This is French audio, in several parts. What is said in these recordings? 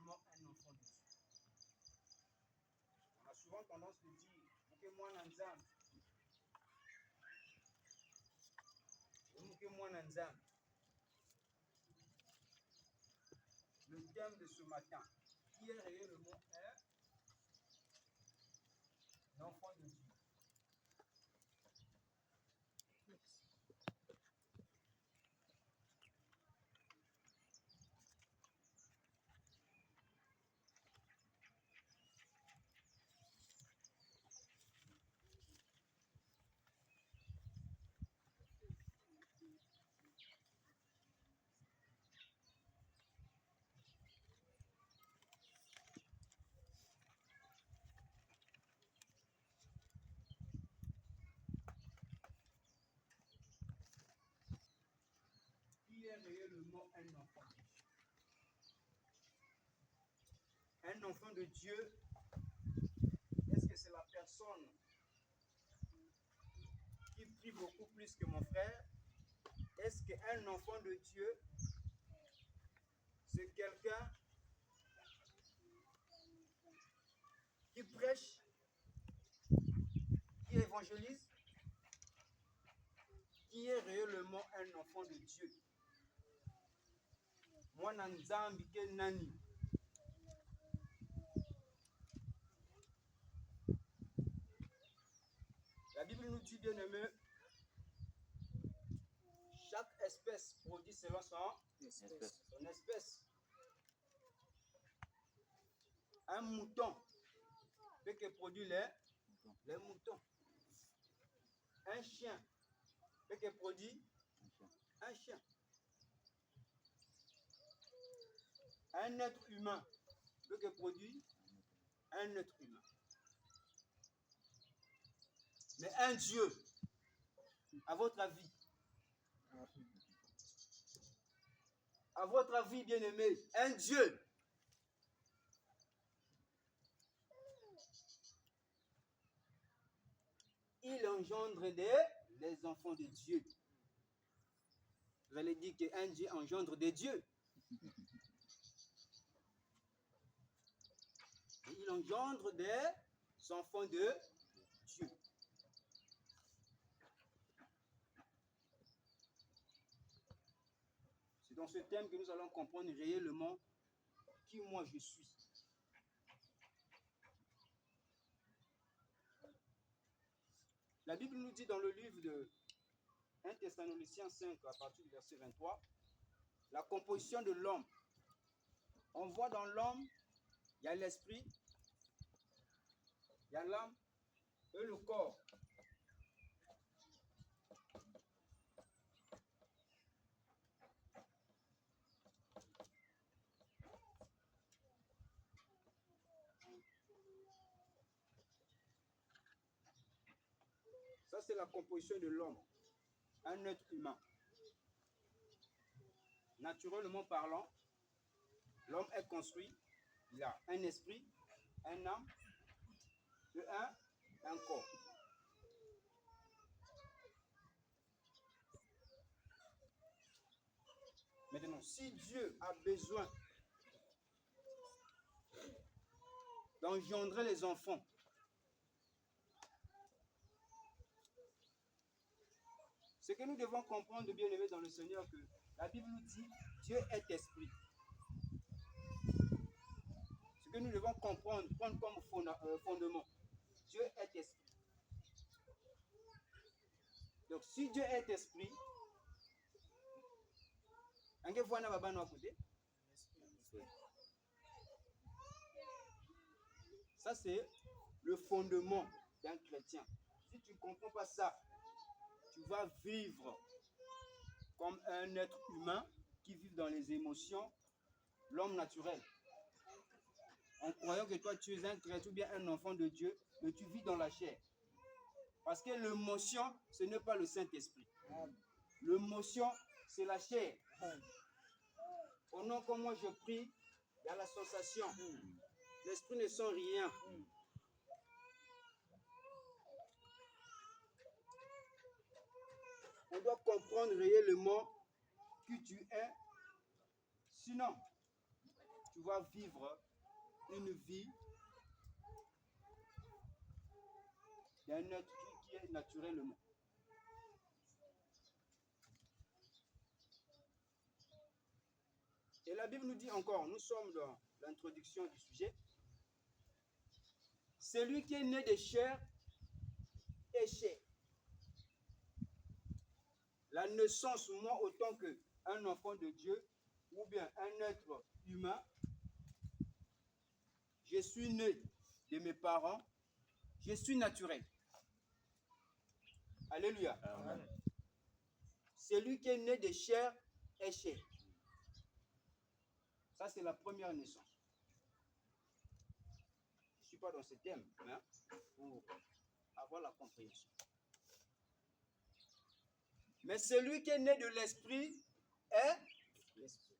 réellement un enfant de Dieu? On a souvent tendance de dire que moi nanzam, que moi nanzam. Le thème de ce matin, qui est réellement un enfant de Dieu? Qui est réellement un enfant de Dieu? Un enfant de Dieu, est-ce que c'est la personne qui prie beaucoup plus que mon frère? Est-ce qu'un enfant de Dieu, c'est quelqu'un qui prêche, qui évangélise, qui est réellement un enfant de Dieu? Moi, Nanzambi, quel nani? La Bible nous dit, bien aimé, chaque espèce produit selon son espèce. Un mouton peut que produire les moutons. Un chien peut que produire un chien. Un être humain peut que produire un être humain. Mais un Dieu, à votre avis, bien aimé, un Dieu, il engendre les enfants de Dieu. Vous allez dire qu'un Dieu engendre des dieux. Et il engendre des enfants de Dieu. C'est dans ce thème que nous allons comprendre réellement qui moi je suis. La Bible nous dit dans le livre de 1 Thessaloniciens 5, à partir du verset 23, la composition de l'homme. On voit dans l'homme, il y a l'esprit, il y a l'âme et le corps. Ça, c'est la composition de l'homme, un être humain. Naturellement parlant, l'homme est construit, il a un esprit, un âme, et un corps. Maintenant, si Dieu a besoin d'engendrer les enfants, ce que nous devons comprendre de bien-aimé dans le Seigneur, que la Bible nous dit Dieu est esprit. Ce que nous devons comprendre, prendre comme fondement, Dieu est esprit. Donc si Dieu est esprit, ça c'est le fondement d'un chrétien. Si tu ne comprends pas ça, tu vas vivre comme un être humain qui vit dans les émotions, l'homme naturel. En croyant que toi tu es un chrétien ou bien un enfant de Dieu, mais tu vis dans la chair. Parce que l'émotion, ce n'est pas le Saint-Esprit. L'émotion, c'est la chair. Au nom comme moi je prie, il y a la sensation. L'esprit ne sent rien. On doit comprendre réellement qui tu es. Sinon, tu vas vivre une vie d'un être qui est naturellement. Et la Bible nous dit encore, nous sommes dans l'introduction du sujet, celui qui est né de chair est chair. La naissance, moi, autant qu'un enfant de Dieu, ou bien un être humain, je suis né de mes parents, je suis naturel. Alléluia. Amen. Celui qui est né de chair est chair. Ça, c'est la première naissance. Je ne suis pas dans ce thème, mais pour avoir la compréhension. Mais celui qui est né de l'esprit est l'esprit.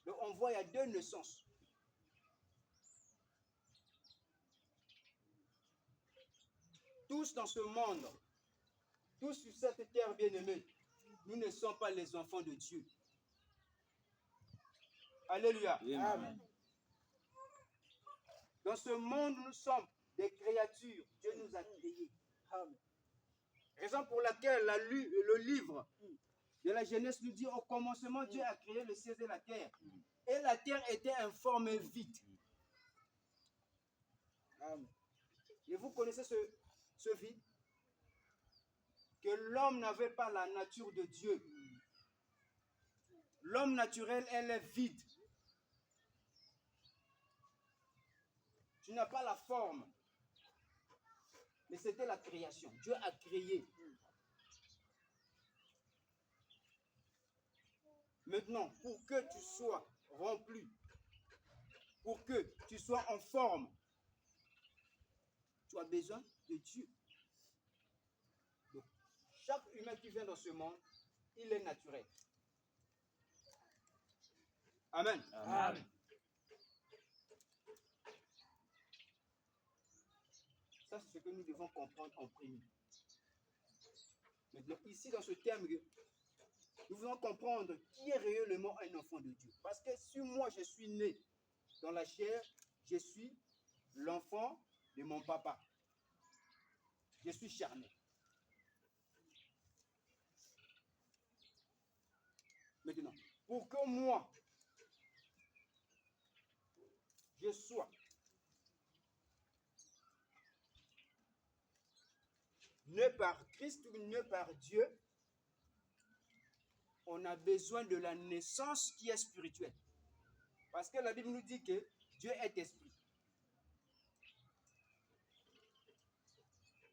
Donc, on voit, il y a deux naissances. Tous dans ce monde, tous sur cette terre bien-aimée, nous ne sommes pas les enfants de Dieu. Alléluia. Amen. Dans ce monde, nous sommes des créatures. Dieu nous a créés. Amen. Raison pour laquelle le livre de la Genèse nous dit au commencement, Dieu a créé le ciel et la terre. Et la terre était informe vide. Amen. Et vous connaissez ce vide? Que l'homme n'avait pas la nature de Dieu. L'homme naturel, elle est vide. Tu n'as pas la forme. Mais c'était la création. Dieu a créé. Maintenant, pour que tu sois rempli, pour que tu sois en forme, tu as besoin de Dieu. Donc, chaque humain qui vient dans ce monde, il est naturel. Amen. Amen. Ça, c'est ce que nous devons comprendre en premier. Maintenant, ici, dans ce terme, nous voulons comprendre qui est réellement un enfant de Dieu. Parce que si moi, je suis né dans la chair, je suis l'enfant de mon papa. Je suis charnel. Maintenant, pour que moi, je sois né par Christ ou né par Dieu, on a besoin de la naissance qui est spirituelle. Parce que la Bible nous dit que Dieu est esprit.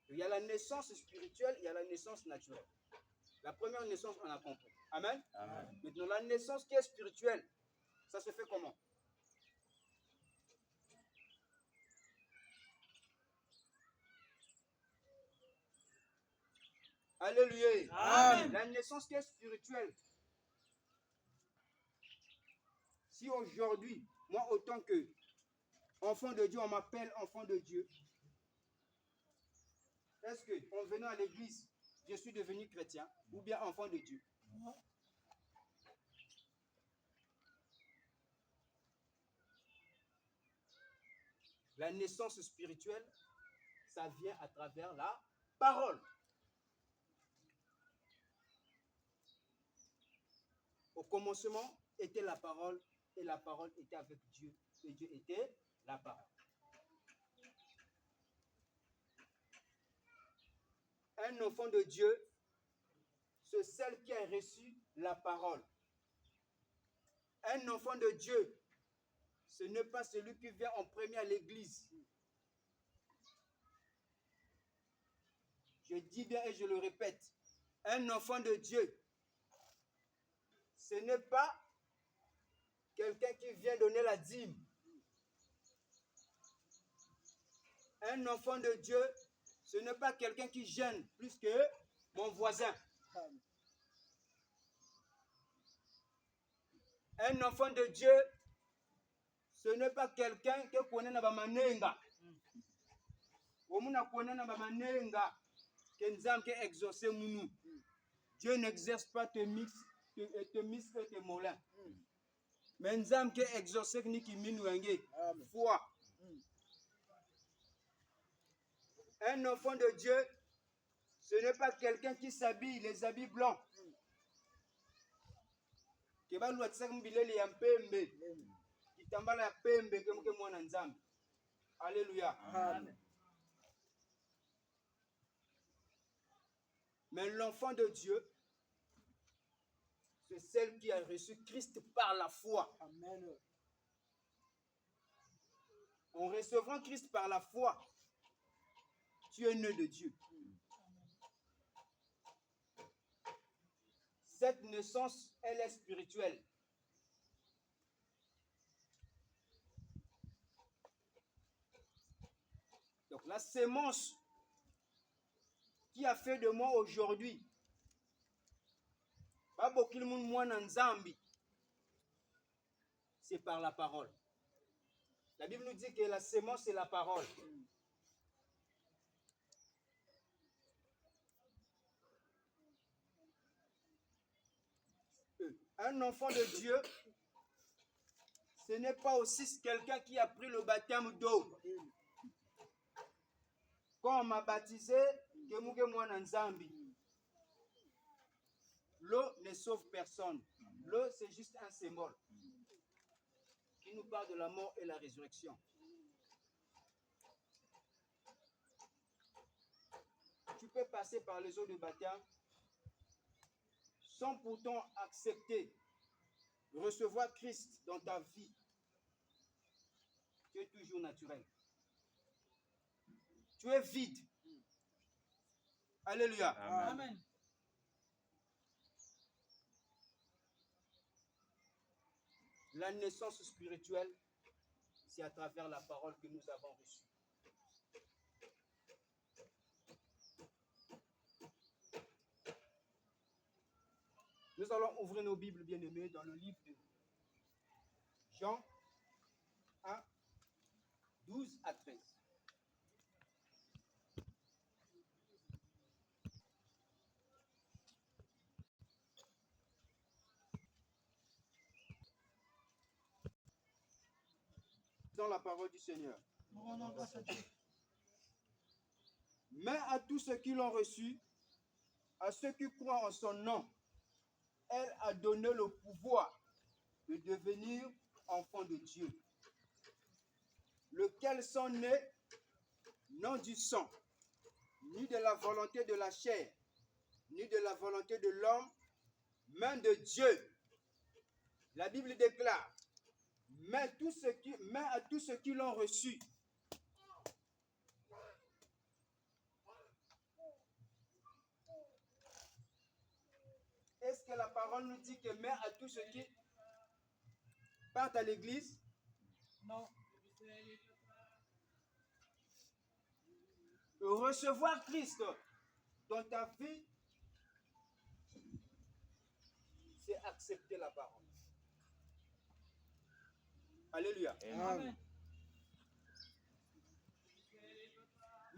Il y a la naissance spirituelle, il y a la naissance naturelle. La première naissance, on a compris. Amen. Amen. Maintenant, la naissance qui est spirituelle, ça se fait comment? Alléluia. Amen. La naissance qui est spirituelle. Si aujourd'hui, moi, autant que enfant de Dieu, on m'appelle enfant de Dieu, est-ce qu'en venant à l'église, je suis devenu chrétien ou bien enfant de Dieu? La naissance spirituelle, ça vient à travers la parole. Au commencement était la parole et la parole était avec Dieu et Dieu était la parole. Un enfant de Dieu, c'est celle qui a reçu la parole. Un enfant de Dieu, ce n'est pas celui qui vient en premier à l'église. Je dis bien et je le répète, un enfant de Dieu, ce n'est pas quelqu'un qui vient donner la dîme. Un enfant de Dieu, ce n'est pas quelqu'un qui gêne plus que mon voisin. Un enfant de Dieu, ce n'est pas quelqu'un qui connaît na bamanenga. Omuna connaît na bamanenga. Dieu n'exerce pas tes mix et tes molins. Mais nzam ke exaucer ni ki minwenge. Foi. Un enfant de Dieu, ce n'est pas quelqu'un qui s'habille les habits blancs. Ke ba lwa tsaka mbilele ya mpembe. Kitambala ya pembe ke mke mwana nzambe. Alléluia. Amen. Mais l'enfant de Dieu, c'est celle qui a reçu Christ par la foi. Amen. En recevant Christ par la foi, tu es né de Dieu. Cette naissance, elle est spirituelle. Donc la sémence qui a fait de moi aujourd'hui, c'est par la parole. La Bible nous dit que la sémence, c'est la parole. Un enfant de Dieu, ce n'est pas aussi quelqu'un qui a pris le baptême d'eau. Quand on m'a baptisé, l'eau ne sauve personne. L'eau, c'est juste un symbole qui nous parle de la mort et la résurrection. Tu peux passer par les eaux de baptême sans pourtant accepter, recevoir Christ dans ta vie. Tu es toujours naturel. Tu es vide. Alléluia. Amen. La naissance spirituelle, c'est à travers la parole que nous avons reçue. Nous allons ouvrir nos Bibles bien-aimées dans le livre de Jean 1, 12 à 13. Dans la parole du Seigneur. Mais à tous ceux qui l'ont reçu, à ceux qui croient en son nom, elle a donné le pouvoir de devenir enfants de Dieu, lesquels sont nés non du sang, ni de la volonté de la chair, ni de la volonté de l'homme, mais de Dieu. La Bible déclare, mais à tous ceux qui l'ont reçu. Est-ce que la parole nous dit que mais à tous ceux qui partent à l'église? Non. Recevoir Christ dans ta vie, c'est accepter la parole. Alléluia. Amen.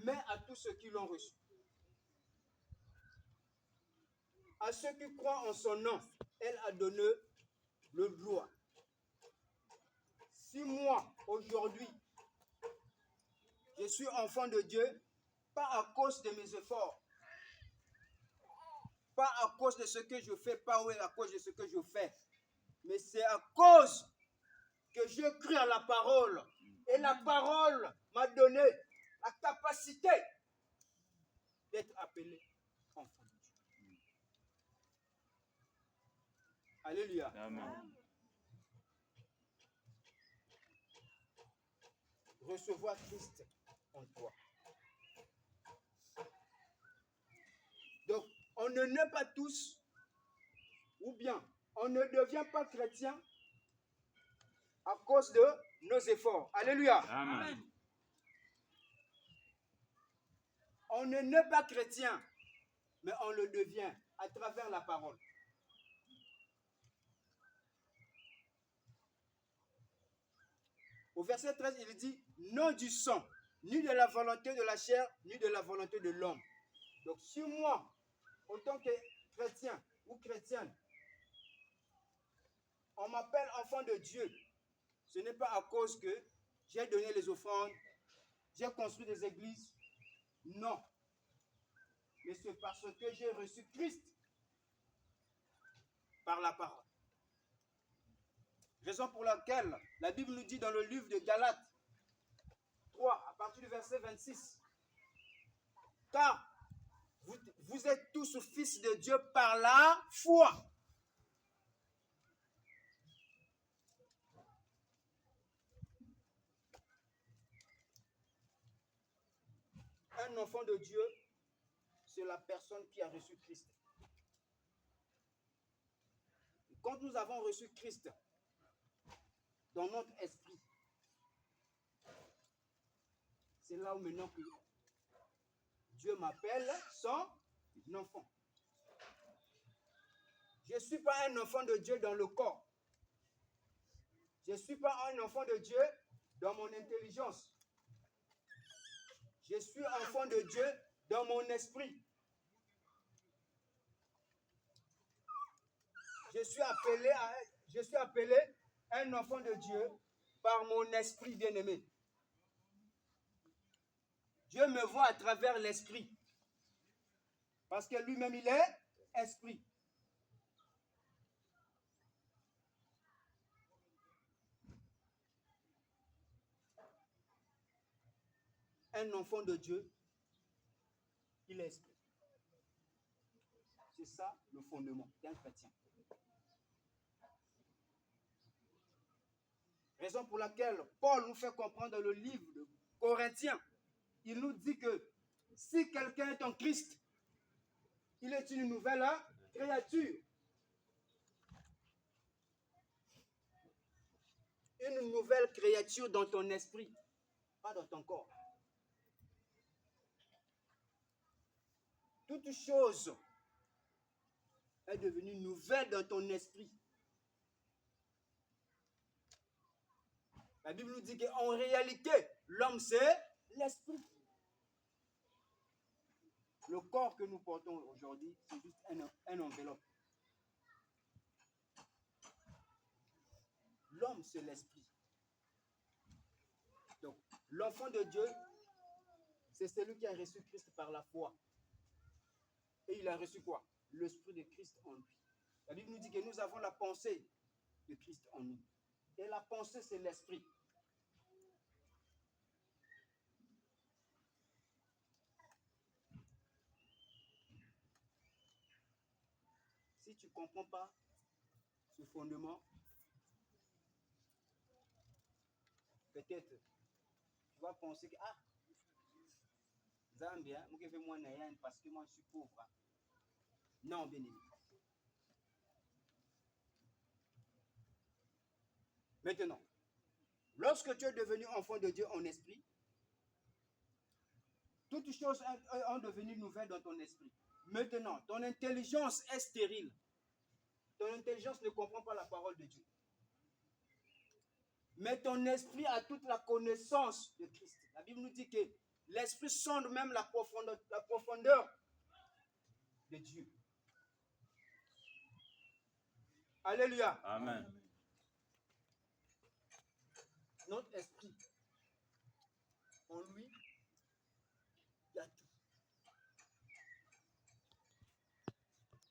Mais à tous ceux qui l'ont reçu, à ceux qui croient en son nom, elle a donné le droit. Si moi, aujourd'hui, je suis enfant de Dieu, pas à cause de mes efforts, pas à cause de ce que je fais, pas à cause de ce que je fais, mais c'est à cause que je crie à la parole. Et la parole m'a donné la capacité d'être appelé enfant de Dieu. Alléluia. Amen. Recevoir Christ en toi. Donc, on ne naît pas tous, ou bien on ne devient pas chrétien à cause de nos efforts. Alléluia. Amen. On ne naît pas chrétien, mais on le devient à travers la parole. Au verset 13, il dit, non du sang, ni de la volonté de la chair, ni de la volonté de l'homme. Donc, si moi, en tant que chrétien ou chrétienne, on m'appelle enfant de Dieu, ce n'est pas à cause que j'ai donné les offrandes, j'ai construit des églises. Non. Mais c'est parce que j'ai reçu Christ par la parole. Raison pour laquelle la Bible nous dit dans le livre de Galates 3, à partir du verset 26, car vous êtes tous fils de Dieu par la foi. Un enfant de Dieu, c'est la personne qui a reçu Christ. Quand nous avons reçu Christ dans notre esprit, c'est là où maintenant que Dieu m'appelle son enfant. Je ne suis pas un enfant de Dieu dans le corps. Je ne suis pas un enfant de Dieu dans mon intelligence. Je suis enfant de Dieu dans mon esprit. Je suis appelé un enfant de Dieu par mon esprit bien-aimé. Dieu me voit à travers l'esprit. Parce que lui-même, il est esprit. Un enfant de Dieu, il est esprit. C'est ça le fondement d'un chrétien. Raison pour laquelle Paul nous fait comprendre dans le livre de Corinthiens, il nous dit que si quelqu'un est en Christ, il est une nouvelle créature. Une nouvelle créature dans ton esprit, pas dans ton corps. Toute chose est devenue nouvelle dans ton esprit. La Bible nous dit qu'en réalité, l'homme c'est l'esprit. Le corps que nous portons aujourd'hui, c'est juste un enveloppe. L'homme c'est l'esprit. Donc, l'enfant de Dieu, c'est celui qui a reçu Christ par la foi. Et il a reçu quoi? L'esprit de Christ en lui. La Bible nous dit que nous avons la pensée de Christ en nous. Et la pensée, c'est l'esprit. Si tu ne comprends pas ce fondement, peut-être tu vas penser que Zambia, parce que moi je suis pauvre. Non, bien évidemment. Maintenant, lorsque tu es devenu enfant de Dieu en esprit, toutes choses ont devenu nouvelles dans ton esprit. Maintenant, ton intelligence est stérile. Ton intelligence ne comprend pas la parole de Dieu. Mais ton esprit a toute la connaissance de Christ. La Bible nous dit que l'esprit sonde même la profondeur de Dieu. Alléluia. Amen. Notre esprit, en lui, il y a tout.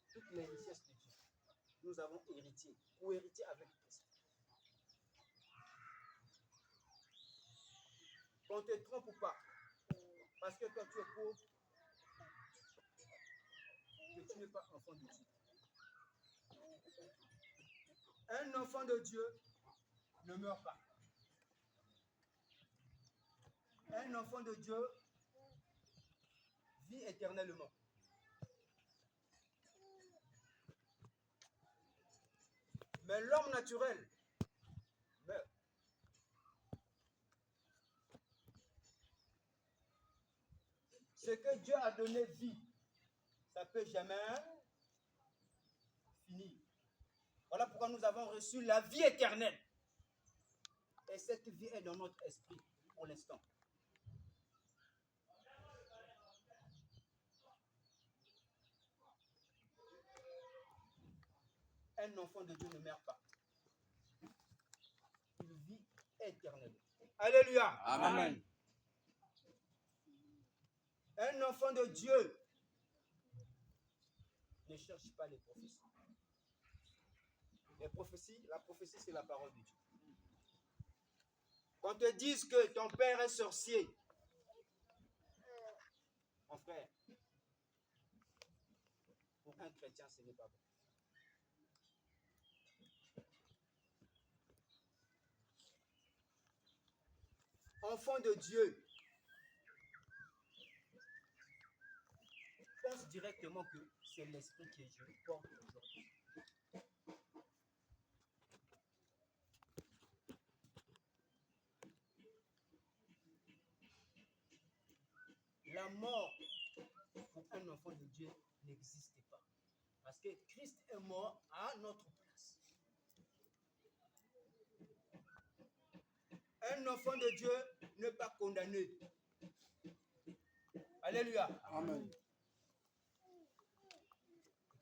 Toutes les richesses de Dieu. Nous avons hérité, ou hérité avec Christ. Qu'on te trompe ou pas, parce que quand tu es pauvre, que tu n'es pas enfant de Dieu. Un enfant de Dieu ne meurt pas. Un enfant de Dieu vit éternellement. Mais l'homme naturel meurt. Ce que Dieu a donné vie, ça ne peut jamais finir. Voilà pourquoi nous avons reçu la vie éternelle. Et cette vie est dans notre esprit pour l'instant. Un enfant de Dieu ne meurt pas. Alléluia. Amen. Un enfant de Dieu ne cherche pas les prophéties. La prophétie, c'est la parole de Dieu. Quand on te dise que ton père est sorcier, mon frère, pour un chrétien, ce n'est pas bon. Enfant de Dieu, pense directement que c'est l'esprit que je porte aujourd'hui. La mort pour un enfant de Dieu n'existe pas. Parce que Christ est mort à notre place. Un enfant de Dieu n'est pas condamné. Alléluia. Amen.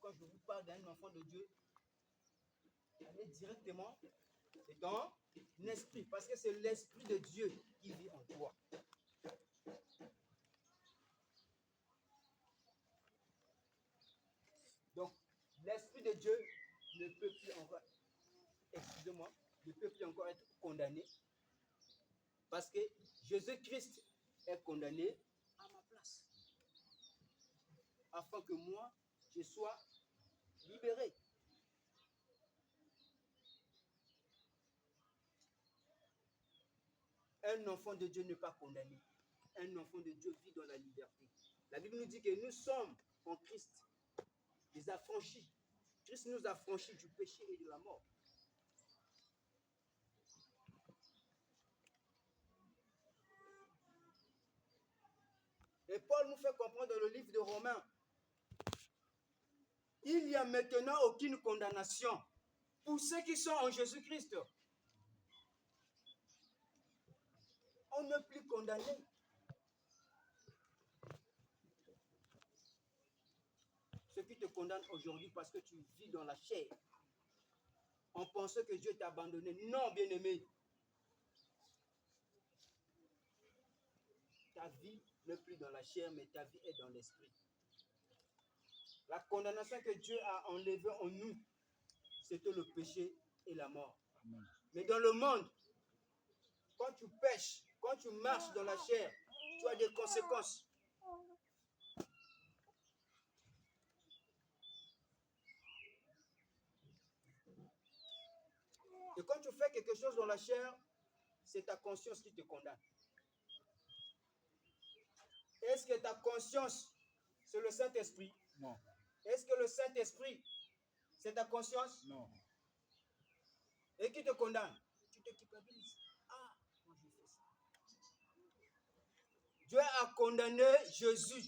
Quand je vous parle d'un enfant de Dieu, allez directement dans l'esprit. Parce que c'est l'esprit de Dieu qui vit en toi. Donc, l'esprit de Dieu ne peut plus encore, excusez-moi, ne peut plus encore être condamné. Parce que Jésus-Christ est condamné à ma place. Afin que moi, je sois libéré. Un enfant de Dieu n'est pas condamné. Un enfant de Dieu vit dans la liberté. La Bible nous dit que nous sommes en Christ, les affranchis. Christ nous a franchis du péché et de la mort. Et Paul nous fait comprendre dans le livre de Romains, il n'y a maintenant aucune condamnation pour ceux qui sont en Jésus-Christ. On n'est plus condamné. Ce qui te condamne aujourd'hui parce que tu vis dans la chair, en pensant que Dieu t'a abandonné. Non, bien-aimé. Ta vie n'est plus dans la chair, mais ta vie est dans l'esprit. La condamnation que Dieu a enlevée en nous, c'était le péché et la mort. Amen. Mais dans le monde, quand tu pêches, quand tu marches dans la chair, tu as des conséquences. Et quand tu fais quelque chose dans la chair, c'est ta conscience qui te condamne. Est-ce que ta conscience, c'est le Saint-Esprit? Non. Est-ce que le Saint-Esprit, c'est ta conscience? Non. Et qui te condamne? Tu te culpabilises. Ah, moi j'ai fait ça. Dieu a condamné Jésus.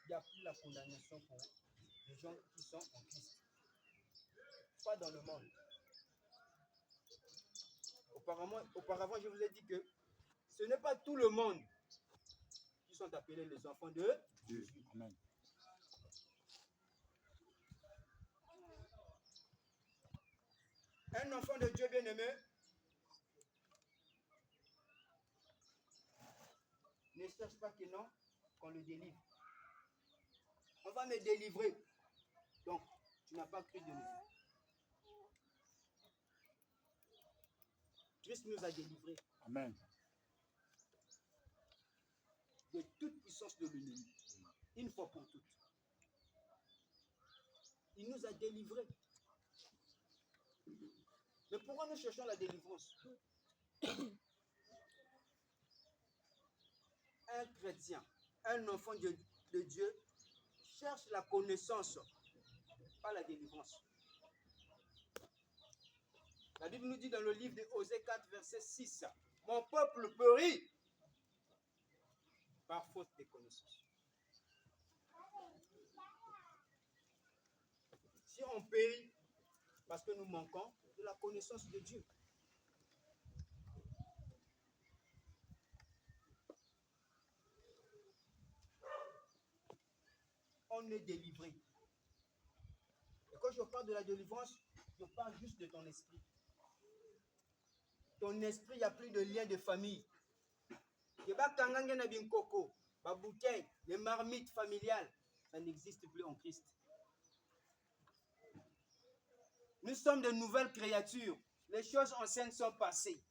Il n'y a plus la condamnation pour les gens qui sont en Christ. Pas dans le monde. Auparavant, je vous ai dit que ce n'est pas tout le monde qui sont appelés les enfants de Dieu. Amen. Un enfant de Dieu bien-aimé ne cherche pas que non, qu'on le délivre. On va me délivrer. Donc, tu n'as pas cru de nous. Christ nous a délivrés. Amen. De toute puissance de l'ennemi. Une fois pour toutes. Il nous a délivrés. Mais pourquoi nous cherchons la délivrance? Un chrétien, un enfant de Dieu, cherche la connaissance, pas la délivrance. La Bible nous dit dans le livre de Osée 4, verset 6, « Mon peuple périt par faute de connaissance. » Si on périt parce que nous manquons de la connaissance de Dieu. on est délivré. Et quand je parle de la délivrance, je parle juste de ton esprit. Ton esprit, il n'y a plus de lien de famille. Les marmites familiales, ça n'existe plus en Christ. Nous sommes de nouvelles créatures. Les choses anciennes sont passées.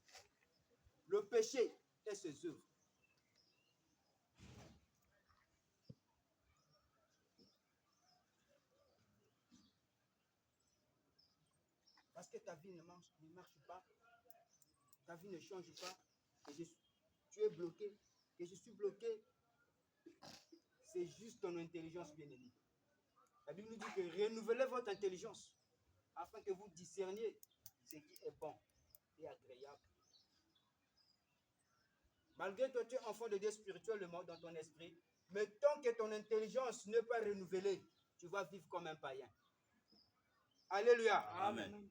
Le péché et ses œuvres. Parce que ta vie ne marche pas, ta vie ne change pas, tu es bloqué, que je suis bloqué, c'est juste ton intelligence bien-aimée. La Bible nous dit que renouvelez votre intelligence afin que vous discerniez ce qui est bon et agréable. Malgré que tu es enfant de Dieu spirituellement dans ton esprit, mais tant que ton intelligence n'est pas renouvelée, tu vas vivre comme un païen. Alléluia. Amen.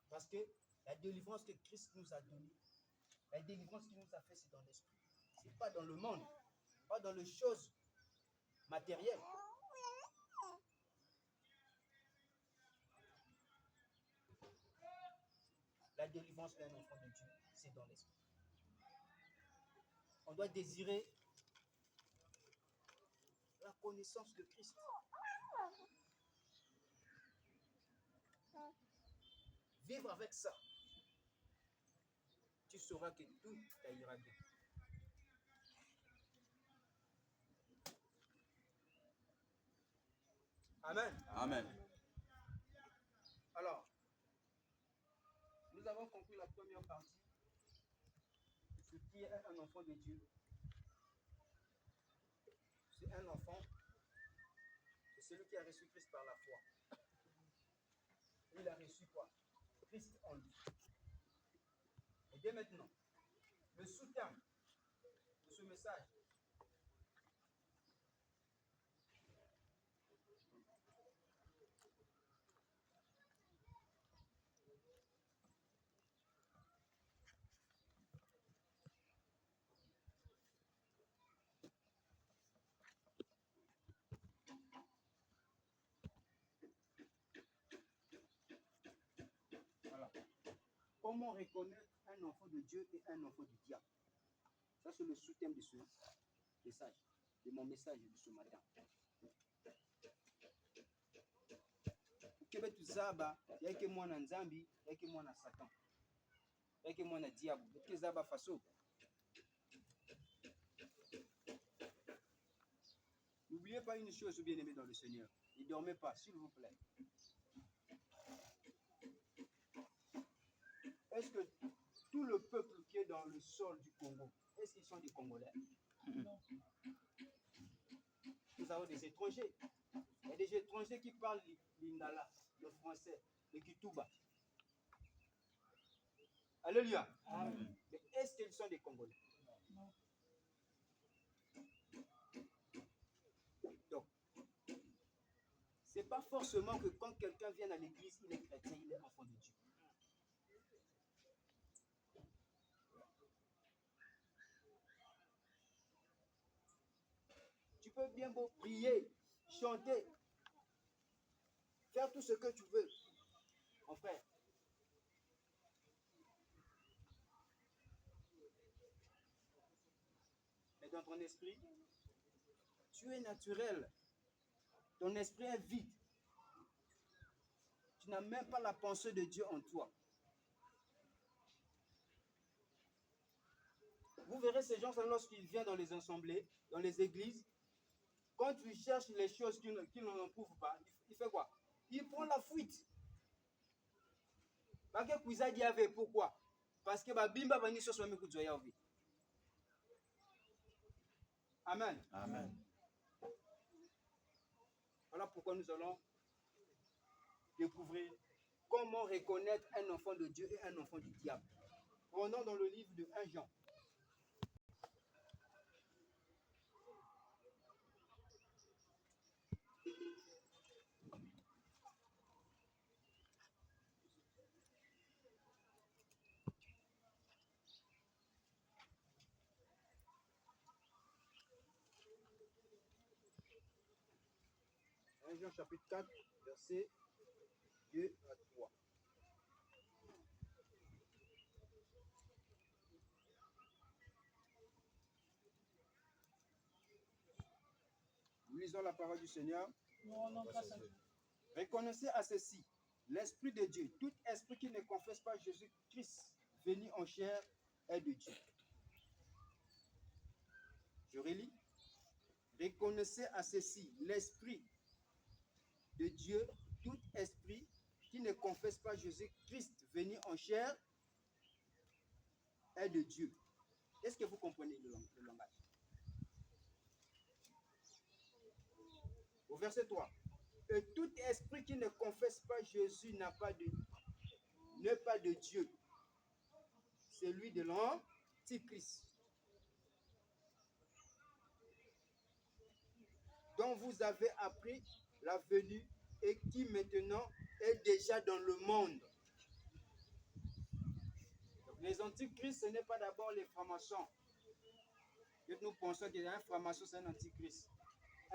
Parce que la délivrance que Christ nous a donnée, la délivrance qu'il nous a fait, c'est dans l'esprit. Ce n'est pas dans le monde, pas dans les choses matérielles. La délivrance d'un enfant de Dieu, c'est dans l'esprit. On doit désirer la connaissance de Christ. Vivre avec ça. Tu sauras que tout ira bien. Amen. Amen. Alors, nous avons compris la première partie. Ce qui est un enfant de Dieu. C'est un enfant. C'est celui qui a reçu Christ par la foi. Il a reçu quoi? Christ en lui. Et dès maintenant, le sous-terme de ce message, voilà. Comment reconnaître un enfant de Dieu et un enfant du diable? Ça, c'est le sous-thème de ce message, de mon message de ce matin. Kebe tuzaba yake mwana nzambi yake mwana satan yake mwana diable yake zaba faso. N'oubliez pas une chose, bien aimé dans le Seigneur, ne dormez pas, s'il vous plaît. Est-ce que tout le peuple qui est dans le sol du Congo, est-ce qu'ils sont des Congolais? Non. Nous avons des étrangers. Il y a des étrangers qui parlent l'Indala, le français, le Kituba. Alléluia. Amen. Mais est-ce qu'ils sont des Congolais? Non. Donc, c'est pas forcément que quand quelqu'un vient à l'église, il est chrétien, il est enfant de Dieu. Tu peux bien beau prier, chanter, faire tout ce que tu veux, mon frère. Mais dans ton esprit, tu es naturel. Ton esprit est vide. Tu n'as même pas la pensée de Dieu en toi. Vous verrez ces gens lorsqu'ils viennent dans les assemblées, dans les églises, quand tu cherches les choses qu'ils n'en prouvent pas, il fait quoi? Il prend la fuite. Pourquoi? Parce que Bimba va sur soi Amen. Amen. Voilà pourquoi nous allons découvrir comment reconnaître un enfant de Dieu et un enfant du diable. Prenons dans le livre de 1 Jean. 1 Jean chapitre 4, verset 2 à 3. Nous lisons la parole du Seigneur. Reconnaissez à ceci l'Esprit de Dieu. Tout esprit qui ne confesse pas Jésus-Christ venu en chair est de Dieu. Je relis. Reconnaissez à ceci l'Esprit de Dieu. Tout esprit qui ne confesse pas Jésus-Christ venu en chair est de Dieu. Est-ce que vous comprenez le langage? Au verset 3. Et tout esprit qui ne confesse pas Jésus n'est pas de Dieu. C'est lui de l'Antichrist, dont vous avez appris la venue et qui maintenant est déjà dans le monde. Donc, les antichrists, ce n'est pas d'abord les francs-maçons. Nous pensons qu'un franc-maçon, c'est un antichrist.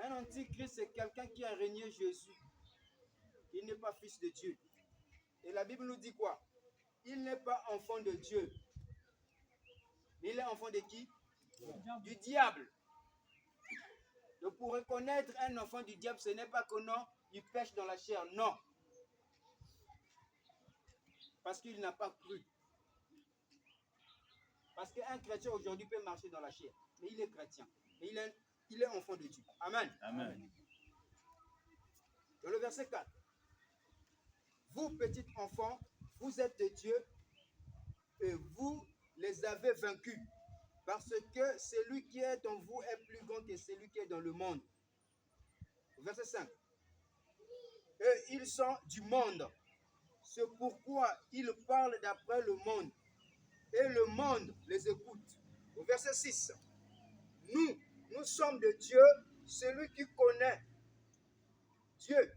Un antichrist, c'est quelqu'un qui a régné Jésus. Il n'est pas fils de Dieu. Et la Bible nous dit quoi? Il n'est pas enfant de Dieu. Mais il est enfant de qui? Du diable. Donc pour reconnaître un enfant du diable, ce n'est pas que non, il pêche dans la chair. Non. Parce qu'il n'a pas cru. Parce qu'un chrétien aujourd'hui peut marcher dans la chair. Mais il est chrétien. Mais il est enfant de Dieu. Amen. Amen. Dans le verset 4. Vous, petits enfants, vous êtes de Dieu et vous les avez vaincus. Parce que celui qui est en vous est plus grand que celui qui est dans le monde. Verset 5. Et ils sont du monde. C'est pourquoi ils parlent d'après le monde. Et le monde les écoute. Au verset 6. Nous sommes de Dieu. Celui qui connaît Dieu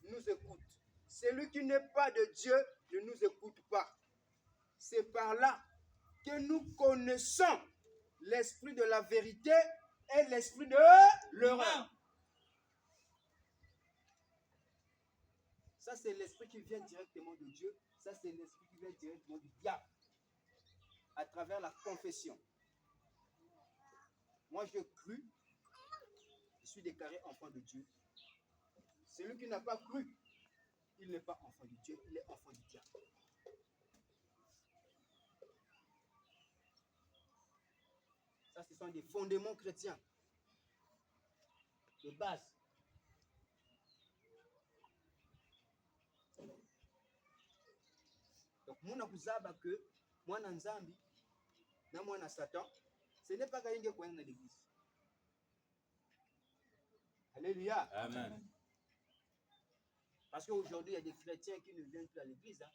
nous écoute. Celui qui n'est pas de Dieu ne nous écoute pas. C'est par là que nous connaissons l'esprit de la vérité et l'esprit de l'erreur. Ça, c'est l'esprit qui vient directement de Dieu. Ça, c'est l'esprit qui vient directement du diable. À travers la confession. Moi, je crus. Je suis déclaré enfant de Dieu. Celui qui n'a pas cru, il n'est pas enfant de Dieu, il est enfant du diable. Ça, ce sont des fondements chrétiens. De base. Donc, mon akuzaba que moi Nzambi, na moi Satan, ce n'est pas quelqu'un qui est dans l'église. Alléluia. Amen. Parce qu'aujourd'hui, il y a des chrétiens qui ne viennent plus à l'église. Hein.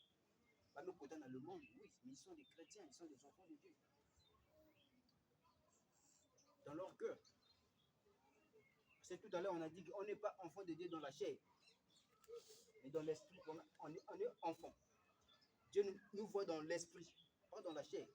Pas nous pourtant dans le monde, oui, mais ils sont des chrétiens, ils sont des enfants de Dieu. Dans leur cœur. C'est tout à l'heure, on a dit qu'on n'est pas enfant de Dieu dans la chair. Mais dans l'esprit, on est enfant. Dieu nous voit dans l'esprit, pas dans la chair.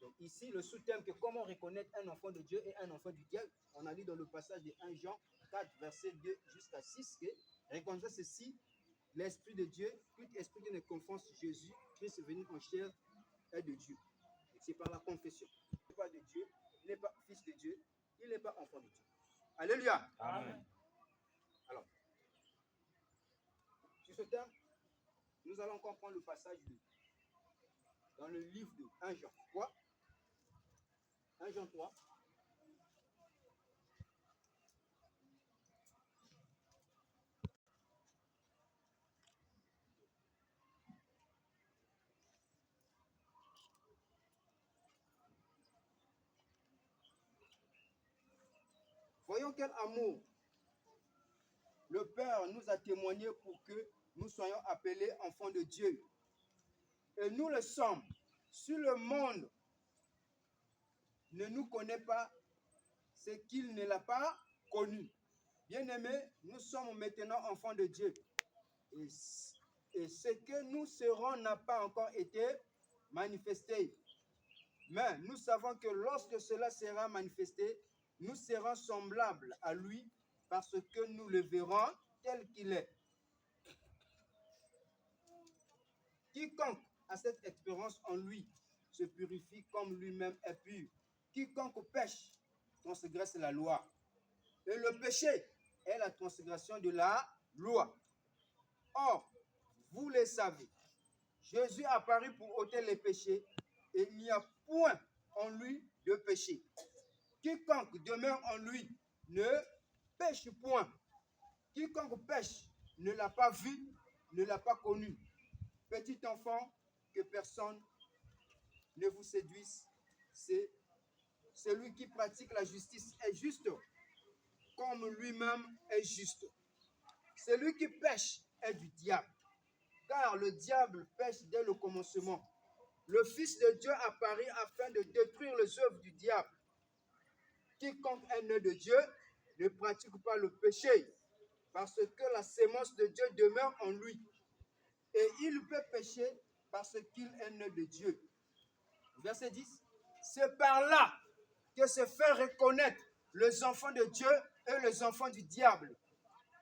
Donc ici, le sous-thème que comment reconnaître un enfant de Dieu et un enfant du diable, on a lu dans le passage de 1 Jean 4, verset 2 jusqu'à 6, que reconnaître ceci, l'esprit de Dieu, tout esprit qui ne confesse Jésus, Christ est venu en chair, est de Dieu. C'est par la confession. Il n'est pas de Dieu, il n'est pas fils de Dieu, il n'est pas enfant de Dieu. Alléluia. Amen. Alors, sur ce thème, nous allons comprendre le passage dans le livre de 1 Jean 3. 1 Jean 3. Voyons quel amour le Père nous a témoigné pour que nous soyons appelés enfants de Dieu. Et nous le sommes. Si le monde ne nous connaît pas, c'est qu'il ne l'a pas connu. Bien-aimés, nous sommes maintenant enfants de Dieu. Et ce que nous serons n'a pas encore été manifesté. Mais nous savons que lorsque cela sera manifesté, nous serons semblables à lui parce que nous le verrons tel qu'il est. Quiconque a cette expérience en lui se purifie comme lui-même est pur. Quiconque pêche transgresse la loi. Et le péché est la transgression de la loi. Or, vous le savez, Jésus apparut pour ôter les péchés et il n'y a point en lui de péché. Quiconque demeure en lui ne pêche point. Quiconque pêche ne l'a pas vu, ne l'a pas connu. Petit enfant, que personne ne vous séduise, c'est celui qui pratique la justice est juste, comme lui-même est juste. Celui qui pêche est du diable, car le diable pêche dès le commencement. Le Fils de Dieu apparut afin de détruire les œuvres du diable. Quiconque est né de Dieu ne pratique pas le péché, parce que la sémence de Dieu demeure en lui. Et il peut pécher parce qu'il est né de Dieu. Verset 10. C'est par là que se fait reconnaître les enfants de Dieu et les enfants du diable.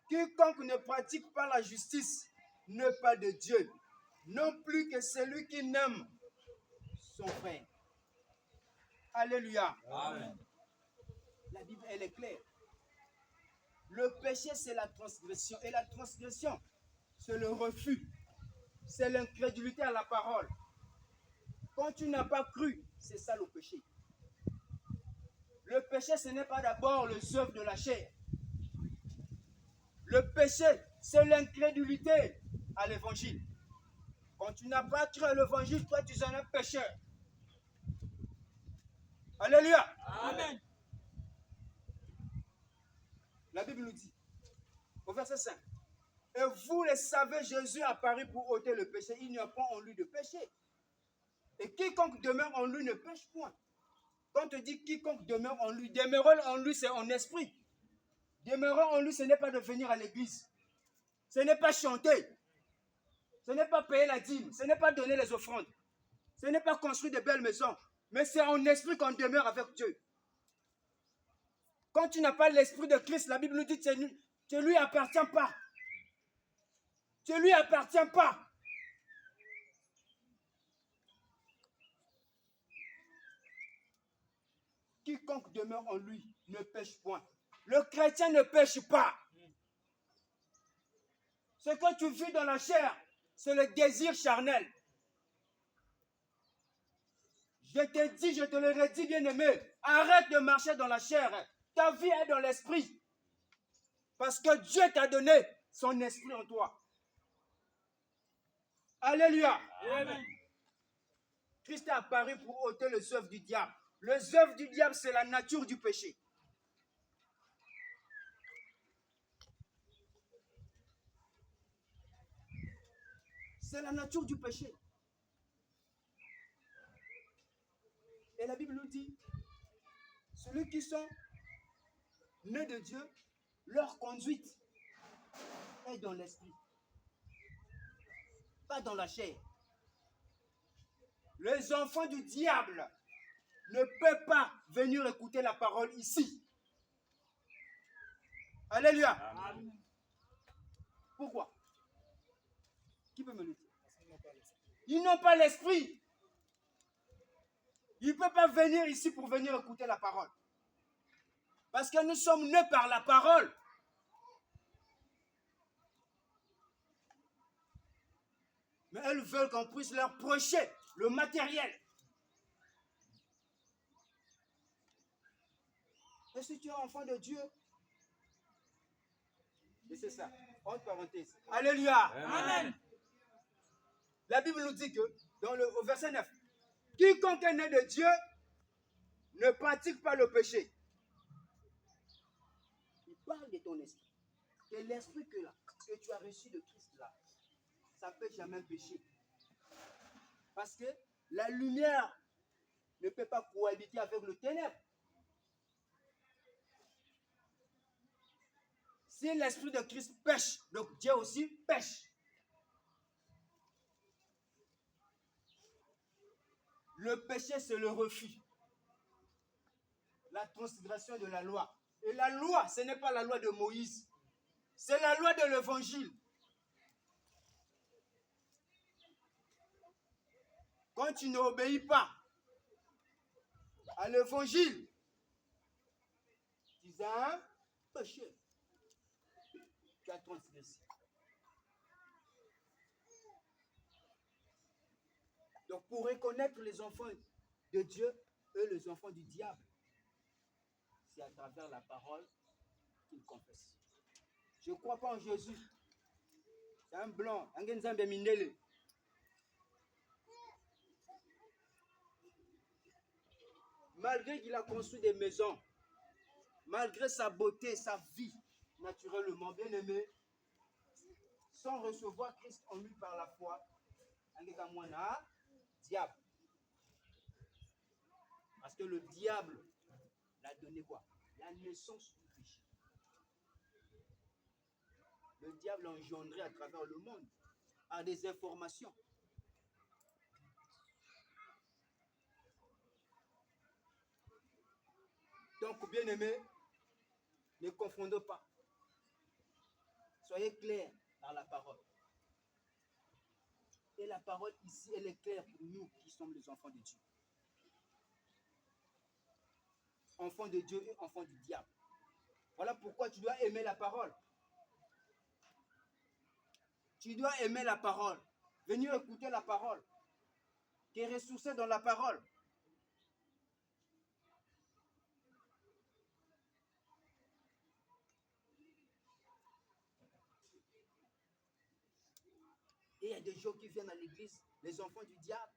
Quiconque ne pratique pas la justice n'est pas de Dieu, non plus que celui qui n'aime son frère. Alléluia. Amen. La Bible, elle est claire. Le péché, c'est la transgression. Et la transgression, c'est le refus. C'est l'incrédulité à la parole. Quand tu n'as pas cru, c'est ça le péché. Le péché, ce n'est pas d'abord les œuvres de la chair. Le péché, c'est l'incrédulité à l'évangile. Quand tu n'as pas cru à l'évangile, toi, tu es un pécheur. Alléluia. Amen. La Bible nous dit, au verset 5, et vous le savez, Jésus apparut pour ôter le péché. Il n'y a pas en lui de péché. Et quiconque demeure en lui ne pêche point. Quand on te dit quiconque demeure en lui, demeurer en lui, c'est en esprit. Demeurer en lui, ce n'est pas de venir à l'église. Ce n'est pas chanter. Ce n'est pas payer la dîme. Ce n'est pas donner les offrandes. Ce n'est pas construire de belles maisons. Mais c'est en esprit qu'on demeure avec Dieu. Quand tu n'as pas l'esprit de Christ, la Bible nous dit que tu ne lui appartiens pas. Tu ne lui appartiens pas. Quiconque demeure en lui ne pêche point. Le chrétien ne pêche pas. Ce que tu vis dans la chair, c'est le désir charnel. Je te dis, je te le redis, bien-aimé, arrête de marcher dans la chair. Ta vie est dans l'esprit. Parce que Dieu t'a donné son esprit en toi. Alléluia. Amen. Christ est apparu pour ôter les œuvres du diable. Les œuvres du diable, c'est la nature du péché. C'est la nature du péché. Et la Bible nous dit, celui qui sont nés de Dieu, leur conduite est dans l'esprit, pas dans la chair. Les enfants du diable ne peuvent pas venir écouter la parole ici. Alléluia. Amen. Pourquoi? Qui peut me le dire? Ils n'ont pas l'esprit. Ils ne peuvent pas venir ici pour venir écouter la parole. Parce que nous sommes nés par la parole. Mais elles veulent qu'on puisse leur prêcher le matériel. Et si tu es enfant de Dieu, et c'est ça, entre parenthèses. Alléluia. Amen. La Bible nous dit que, au verset 9, quiconque est né de Dieu ne pratique pas le péché. Il parle de ton esprit. Que l'esprit que tu as reçu de Christ là, ça ne peut jamais pécher. Parce que la lumière ne peut pas cohabiter avec le ténèbre. Si l'esprit de Christ pêche, donc Dieu aussi pêche. Le péché, c'est le refus. la transgression de la loi. Et la loi, ce n'est pas la loi de Moïse. C'est la loi de l'évangile. Quand tu n'obéis pas à l'évangile, tu as un péché. Tu as transgressé. Donc pour reconnaître les enfants de Dieu et les enfants du diable, c'est à travers la parole qu'ils confessent. Je ne crois pas en Jésus. C'est un blanc. Malgré qu'il a construit des maisons, malgré sa beauté, sa vie, naturellement, bien aimé, sans recevoir Christ en lui par la foi, diable. Parce que le diable l'a donné quoi? La naissance du péché. Le diable a engendré à travers le monde à des informations. Donc, bien aimé, ne confondez pas. Soyez clairs dans la parole. Et la parole ici, elle est claire pour nous qui sommes les enfants de Dieu. Enfants de Dieu et enfants du diable. Voilà pourquoi tu dois aimer la parole. Tu dois aimer la parole. Venir écouter la parole. Tu es ressourcé dans la parole. Et il y a des gens qui viennent à l'église, les enfants du diable.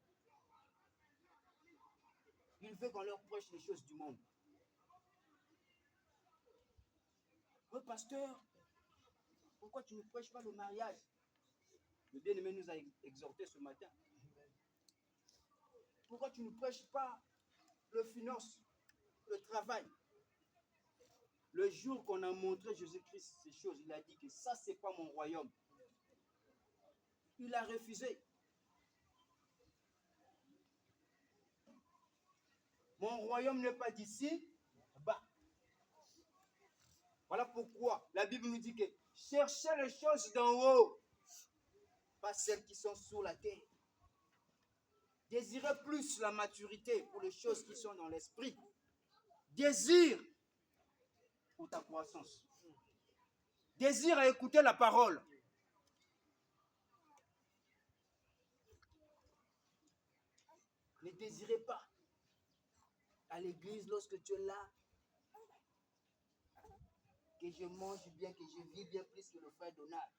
Ils veulent qu'on leur prêche les choses du monde. Oui, pasteur, pourquoi tu ne prêches pas le mariage? Le bien-aimé nous a exhorté ce matin. Pourquoi tu ne prêches pas le finance, le travail? Le jour qu'on a montré Jésus-Christ ces choses, il a dit que ça, c'est pas mon royaume. Il a refusé. Mon royaume n'est pas d'ici, bas. Voilà pourquoi la Bible nous dit que cherchez les choses d'en haut, pas celles qui sont sous la terre. Désirez plus la maturité pour les choses qui sont dans l'esprit. Désire pour ta croissance. Désire à écouter la parole. Ne désirez pas à l'église lorsque tu es là, que je mange bien, que je vis bien plus que le frère Donald.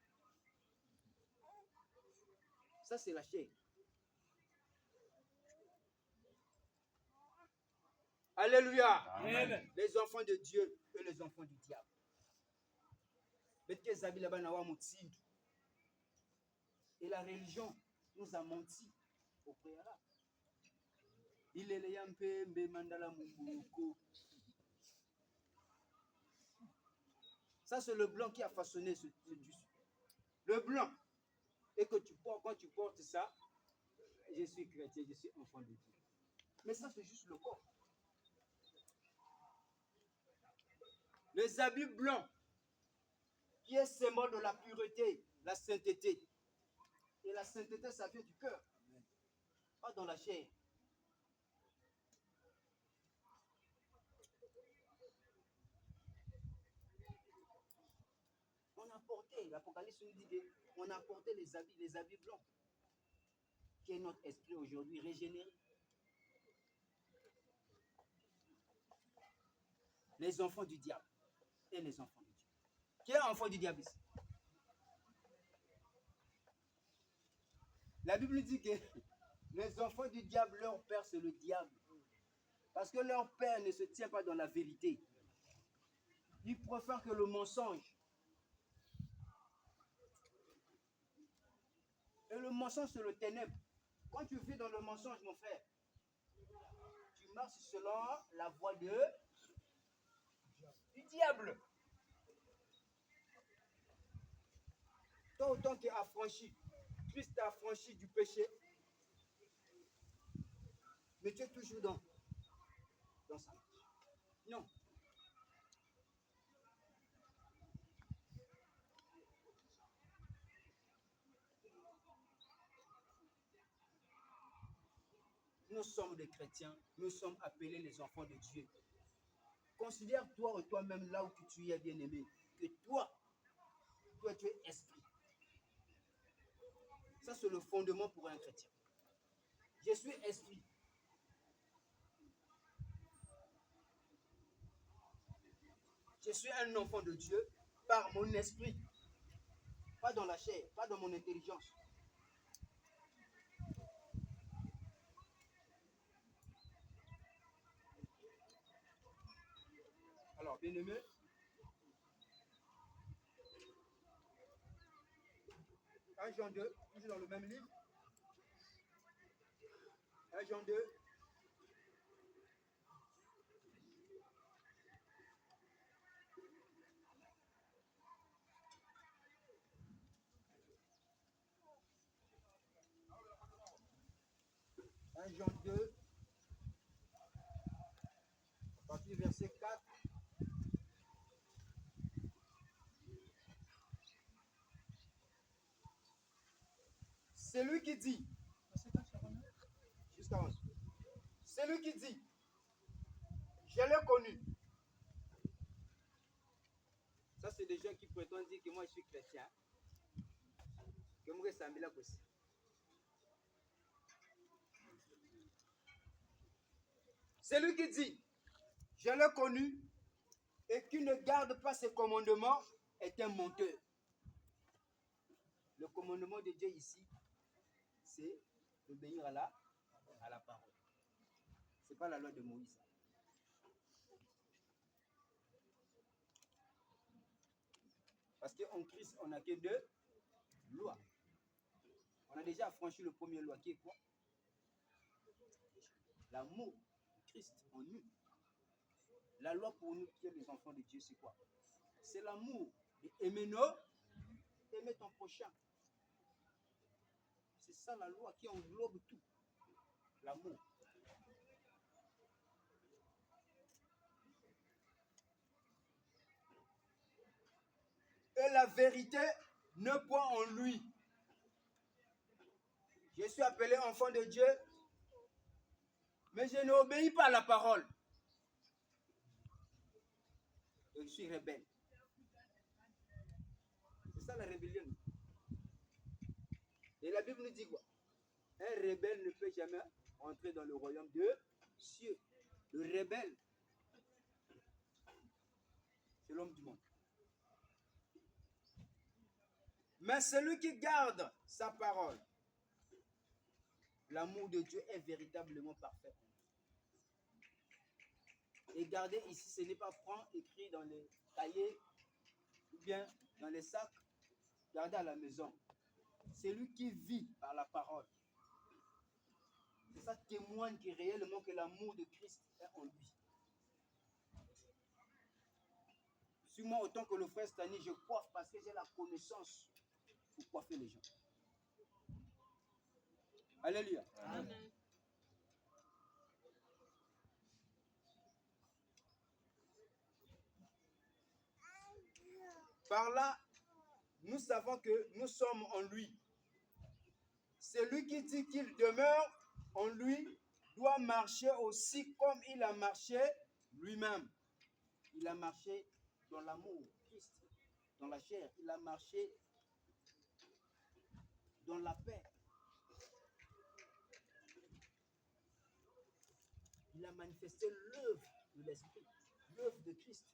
Ça, c'est la chair. Alléluia. Amen. Les enfants de Dieu et les enfants du diable. Et la religion nous a menti au préalable. Ça, c'est le blanc qui a façonné ce disque. Le blanc. Et que tu portes, quand tu portes ça, je suis chrétien, je suis enfant de Dieu. Mais ça, c'est juste le corps. Les habits blancs, qui est symbole de la pureté, la sainteté. Et la sainteté, ça vient du cœur, pas dans la chair. On a porté, l'Apocalypse nous dit qu'on a porté les habits blancs, qui est notre esprit aujourd'hui régénéré. Les enfants du diable et les enfants de Dieu. Qui est enfant du diable ici? La Bible dit que les enfants du diable, leur père, c'est le diable. Parce que leur père ne se tient pas dans la vérité. Il préfère que le mensonge. Et le mensonge, c'est le ténèbre. Quand tu vis dans le mensonge, mon frère, tu marches selon la voie du diable. Toi, autant tu es affranchi, Christ t'a affranchi du péché, mais tu es toujours dans sa marche. Non. Nous sommes des chrétiens, nous sommes appelés les enfants de Dieu. Considère-toi et toi-même là où tu es bien-aimé, que toi, tu es esprit. Ça, c'est le fondement pour un chrétien. Je suis esprit. Je suis un enfant de Dieu par mon esprit. Pas dans la chair, pas dans mon intelligence. Alors, bien-aimé, 1 Jean 2, toujours dans le même livre. 1 Jean 2. Jean 2, à partir du verset 4. C'est lui qui dit, jusqu'à 11. C'est lui qui dit, je l'ai connu. Ça, c'est des gens qui prétendent dire que moi, je suis chrétien. Que moi, je suis aussi. C'est lui qui dit, je l'ai connu, et qui ne garde pas ses commandements est un menteur. Le commandement de Dieu ici, c'est d'obéir à la parole. Ce n'est pas la loi de Moïse. Parce qu'en Christ, on n'a que 2 lois. On a déjà franchi le premier loi qui est quoi? L'amour de Christ en nous. La loi pour nous qui sommes les enfants de Dieu, c'est quoi? C'est l'amour. Aimer ton prochain. C'est ça la loi qui englobe tout. L'amour. Et la vérité ne point en lui. Je suis appelé enfant de Dieu, mais je n'obéis pas à la parole. Je suis rebelle. C'est ça la rébellion. Et la Bible nous dit quoi? Un rebelle ne peut jamais entrer dans le royaume de cieux. Le rebelle, c'est l'homme du monde. Mais celui qui garde sa parole, l'amour de Dieu est véritablement parfait. Et garder ici, ce n'est pas prendre, écrit dans les cahiers ou bien dans les sacs, garder à la maison. C'est lui qui vit par la parole. Et ça témoigne que réellement que l'amour de Christ est en lui. Sur moi, autant que le frère Stani, je coiffe parce que j'ai la connaissance pour coiffer les gens. Alléluia. Amen. Par là, nous savons que nous sommes en lui. Celui qui dit qu'il demeure en lui doit marcher aussi comme il a marché lui-même. Il a marché dans l'amour, Christ, dans la chair. Il a marché dans la paix. Il a manifesté l'œuvre de l'Esprit, l'œuvre de Christ.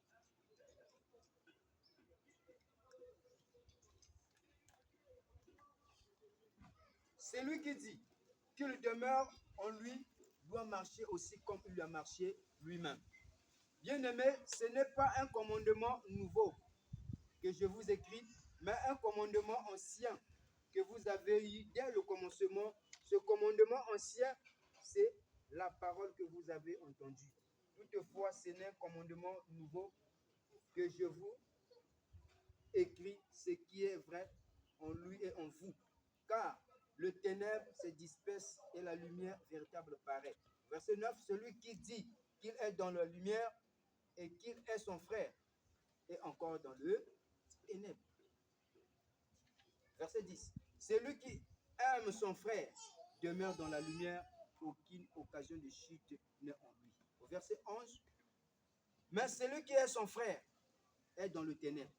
C'est lui qui dit qu'il demeure en lui doit marcher aussi comme il a marché lui-même. Bien-aimé, ce n'est pas un commandement nouveau que je vous écris, mais un commandement ancien que vous avez eu dès le commencement. Ce commandement ancien, c'est la parole que vous avez entendue. Toutefois, ce n'est un commandement nouveau que je vous écris, ce qui est vrai en lui et en vous. Car le ténèbre se disperse et la lumière véritable paraît. Verset 9, celui qui dit qu'il est dans la lumière et qu'il est son frère est encore dans le ténèbre. Verset 10. Celui qui aime son frère demeure dans la lumière, aucune occasion de chute n'est en lui. Au verset 11. Mais celui qui est son frère est dans le ténèbre.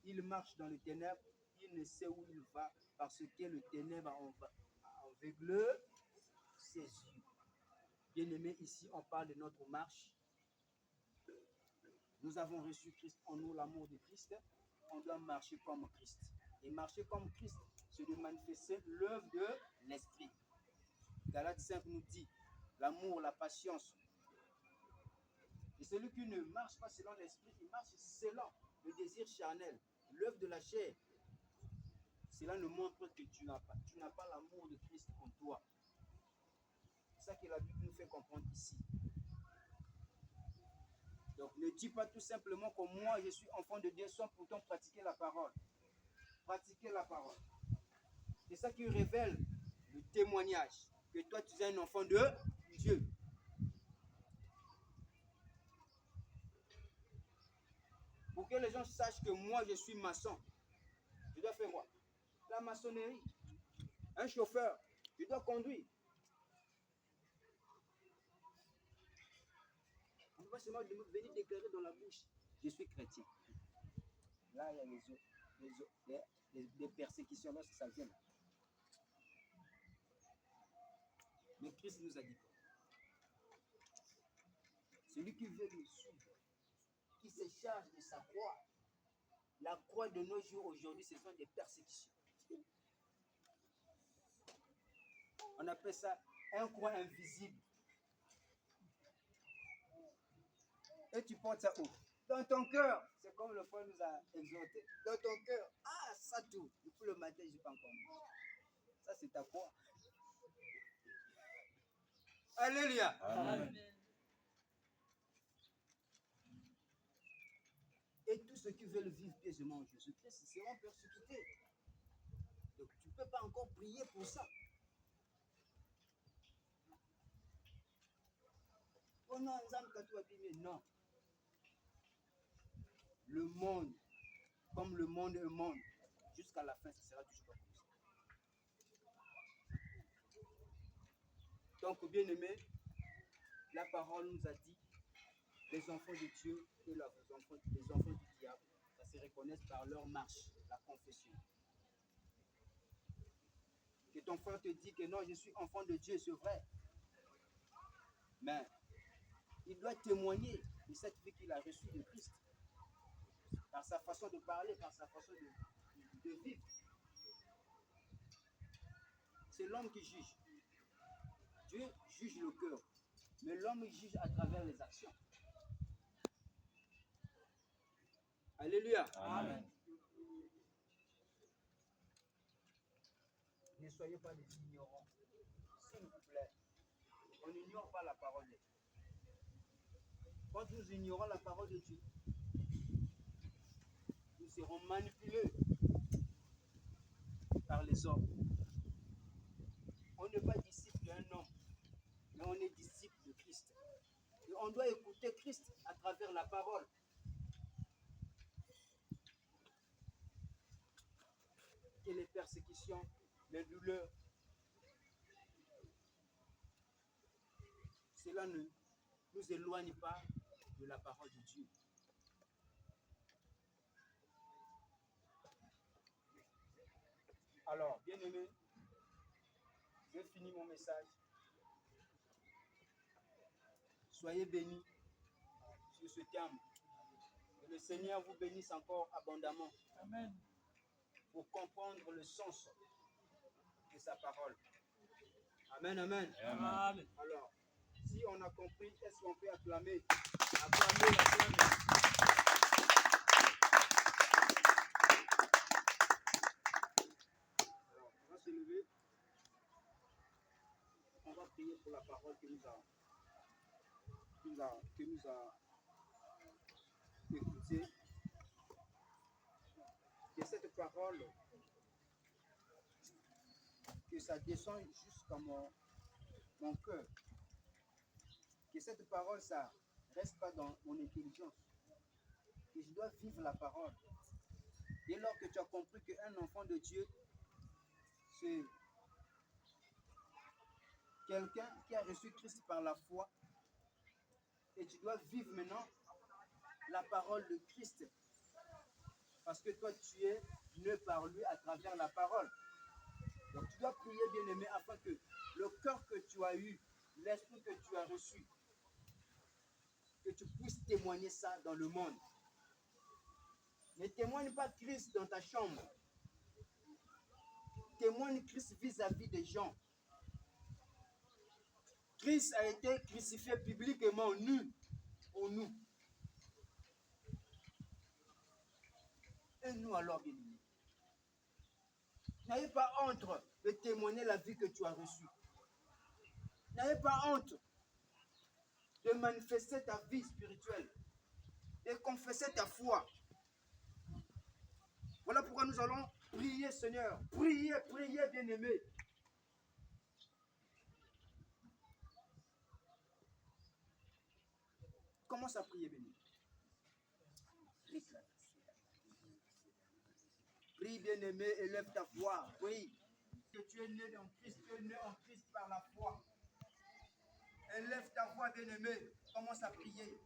Il marche dans le ténèbre, il ne sait où il va parce que le ténèbre a aveuglé ses yeux. Bien-aimés, ici on parle de notre marche. Nous avons reçu Christ en nous, l'amour de Christ. On doit marcher comme Christ. Et marcher comme Christ, c'est de manifester l'œuvre de l'Esprit. Galates 5 nous dit l'amour, la patience. Et celui qui ne marche pas selon l'Esprit, il marche selon le désir charnel, l'œuvre de la chair. Cela ne montre que tu n'as pas l'amour de Christ en toi. C'est ça que la Bible nous fait comprendre ici. Donc ne dis pas tout simplement que moi je suis enfant de Dieu sans pourtant pratiquer la parole. Pratiquer la parole. C'est ça qui révèle le témoignage que toi tu es un enfant de Dieu. Pour que les gens sachent que moi je suis maçon, je dois faire quoi? La maçonnerie. Un chauffeur, je dois conduire. On ne peut pas seulement venir déclarer dans la bouche, je suis chrétien. Là, il y a les persécutions lorsque ça vient. Mais Christ nous a dit quoi? Celui qui veut nous suivre, qui se charge de sa croix. La croix de nos jours aujourd'hui, ce sont des persécutions. On appelle ça un croix invisible. Et tu portes ça où? Dans ton cœur. C'est comme le frère nous a exhorté. Dans ton cœur. Ah, ça tout. Depuis le matin, je n'ai pas encore mangé. Ça, c'est ta croix. Alléluia. Amen. Et tous ceux qui veulent vivre pieusement en Jésus-Christ seront persécutés. Donc, tu ne peux pas encore prier pour ça. Oh non, non. Le monde, comme le monde est monde, jusqu'à la fin, ce sera toujours comme ça. Donc, bien aimé, la parole nous a dit, les enfants de Dieu et les enfants du diable, ça se reconnaissent par leur marche, la confession. Que ton frère te dit que non, je suis enfant de Dieu, c'est vrai. Mais il doit témoigner de cette vie qu'il a reçue de Christ. Par sa façon de parler, par sa façon de vivre. C'est l'homme qui juge. Dieu juge le cœur, mais l'homme juge à travers les actions. Alléluia. Amen. Ne soyez pas des ignorants, s'il vous plaît. On n'ignore pas la parole de Dieu. Quand nous ignorons la parole de Dieu, nous serons manipulés par les hommes. On n'est pas disciple d'un homme, mais on est disciple de Christ. Et on doit écouter Christ à travers la parole. Que les persécutions, les douleurs, cela ne nous éloigne pas de la parole de Dieu. Alors, bien aimé, je finis mon message. Soyez bénis sur ce terme. Que le Seigneur vous bénisse encore abondamment. Amen. Pour comprendre le sens de sa parole. Amen, amen. Amen. Alors, si on a compris, est-ce qu'on peut acclamer? Acclamer, acclamer. Alors, on va se lever. On va prier pour la parole que nous a écoutée. Que cette parole, que ça descend jusqu'à mon cœur. Que cette parole, ça reste pas dans mon intelligence. Et je dois vivre la parole. Dès lors que tu as compris qu'un enfant de Dieu, c'est quelqu'un qui a reçu Christ par la foi, et tu dois vivre maintenant la parole de Christ. Parce que toi, tu es né par lui à travers la parole. Donc tu dois prier, bien-aimé, afin que le cœur que tu as eu, l'esprit que tu as reçu, que tu puisses témoigner ça dans le monde. Ne témoigne pas Christ dans ta chambre. Témoigne Christ vis-à-vis des gens. Christ a été crucifié publiquement, nu, pour nous. Et nous alors, bien-aimés, n'ayez pas honte de témoigner la vie que tu as reçue. N'ayez pas honte de manifester ta vie spirituelle, de confesser ta foi. Voilà pourquoi nous allons prier, Seigneur. Priez, priez, bien-aimés. Commence à prier, bien-aimé. Prie, bien-aimé, élève ta voix. Prie. Que tu es né en Christ, tu es né en Christ par la foi. Élève ta voix, bien-aimé. Commence à prier.